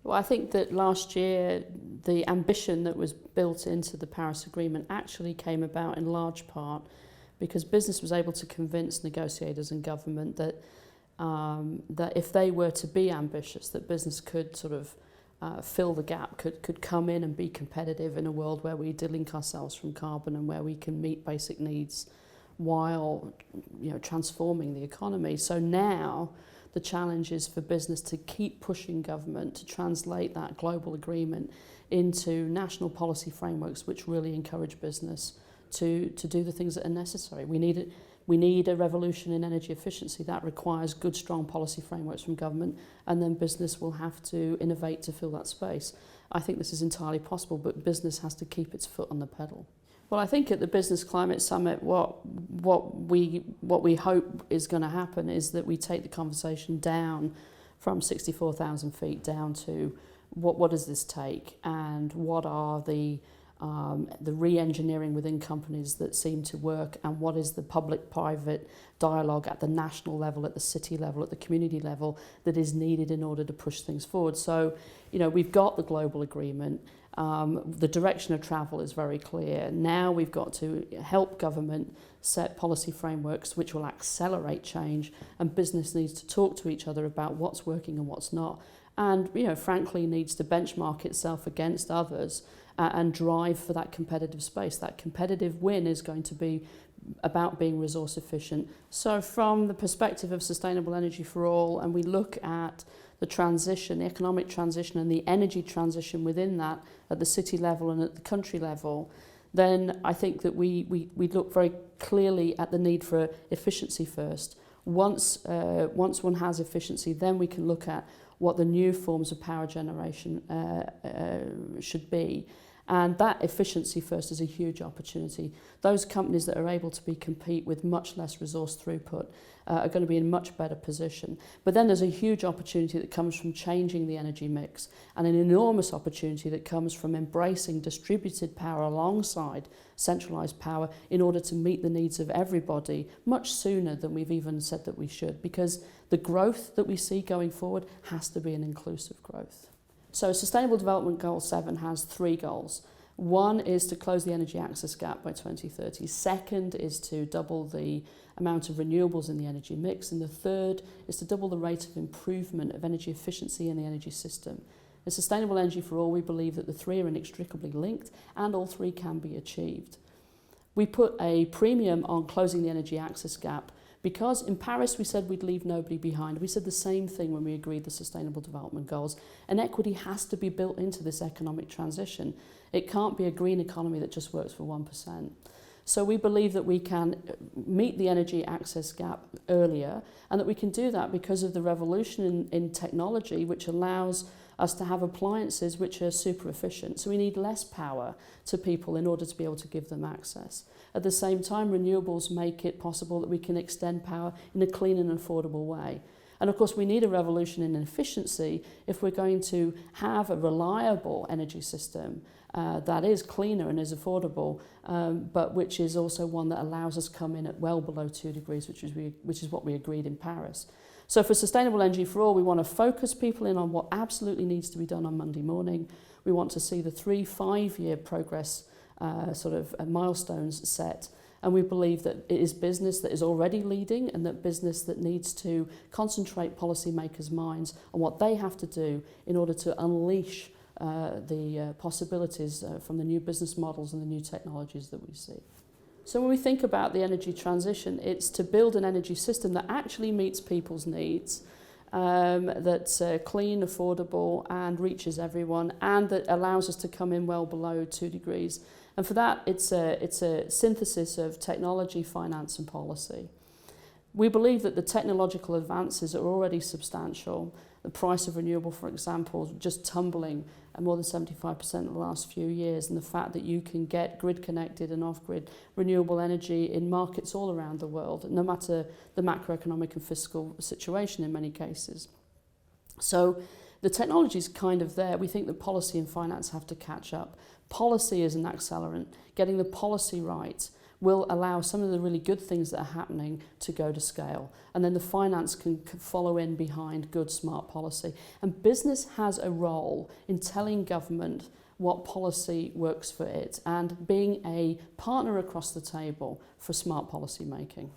Well, I think that last year the ambition that was built into the Paris Agreement actually came about in large part because business was able to convince negotiators and government that that if they were to be ambitious, that business could sort of fill the gap, could come in and be competitive in a world where we delink ourselves from carbon and where we can meet basic needs while transforming the economy. So now the challenge is for business to keep pushing government to translate that global agreement into national policy frameworks which really encourage business to do the things that are necessary. We need a revolution in energy efficiency. That requires good, strong policy frameworks from government, and then business will have to innovate to fill that space. I think this is entirely possible, but business has to keep its foot on the pedal. Well, I think at the Business Climate Summit, what we hope is going to happen is that we take the conversation down from 64,000 feet down to what does this take, and what are the re-engineering within companies that seem to work, and what is the public-private dialogue at the national level, at the city level, at the community level that is needed in order to push things forward. So, we've got the global agreement. The direction of travel is very clear. Now we've got to help government set policy frameworks which will accelerate change, and business needs to talk to each other about what's working and what's not, and frankly needs to benchmark itself against others and drive for that competitive space. That competitive win is going to be about being resource efficient. So from the perspective of sustainable energy for all, and we look at the transition, the economic transition and the energy transition within that at the city level and at the country level, then I think that we look very clearly at the need for efficiency first. Once one has efficiency, then we can look at what the new forms of power generation should be. And that efficiency first is a huge opportunity. Those companies that are able to compete with much less resource throughput are going to be in a much better position. But then there's a huge opportunity that comes from changing the energy mix, and an enormous opportunity that comes from embracing distributed power alongside centralised power in order to meet the needs of everybody much sooner than we've even said that we should, because the growth that we see going forward has to be an inclusive growth. So Sustainable Development Goal 7 has 3 goals. One is to close the energy access gap by 2030. Second is to double the amount of renewables in the energy mix. And the third is to double the rate of improvement of energy efficiency in the energy system. In Sustainable Energy for All, we believe that the 3 are inextricably linked and all 3 can be achieved. We put a premium on closing the energy access gap because in Paris we said we'd leave nobody behind. We said the same thing when we agreed the Sustainable Development Goals. And equity has to be built into this economic transition. It can't be a green economy that just works for 1%. So we believe that we can meet the energy access gap earlier, and that we can do that because of the revolution in technology, which allows us to have appliances which are super efficient. So we need less power to people in order to be able to give them access. At the same time, renewables make it possible that we can extend power in a clean and affordable way. And of course, we need a revolution in efficiency if we're going to have a reliable energy system that is cleaner and is affordable, but which is also one that allows us to come in at well below 2 degrees, which is what we agreed in Paris. So for Sustainable Energy for All, we want to focus people in on what absolutely needs to be done on Monday morning. We want to see the 3 5-year progress milestones set. And we believe that it is business that is already leading, and that business that needs to concentrate policymakers' minds on what they have to do in order to unleash the possibilities from the new business models and the new technologies that we see. So when we think about the energy transition, it's to build an energy system that actually meets people's needs, that's clean, affordable, and reaches everyone, and that allows us to come in well below 2 degrees. And for that, it's a synthesis of technology, finance, and policy. We believe that the technological advances are already substantial. The price of renewable, for example, just tumbling at more than 75% in the last few years, and the fact that you can get grid-connected and off-grid renewable energy in markets all around the world, no matter the macroeconomic and fiscal situation in many cases. So the technology is kind of there. We think that policy and finance have to catch up. Policy is an accelerant. Getting the policy right will allow some of the really good things that are happening to go to scale. And then the finance can follow in behind good, smart policy. And business has a role in telling government what policy works for it and being a partner across the table for smart policy making.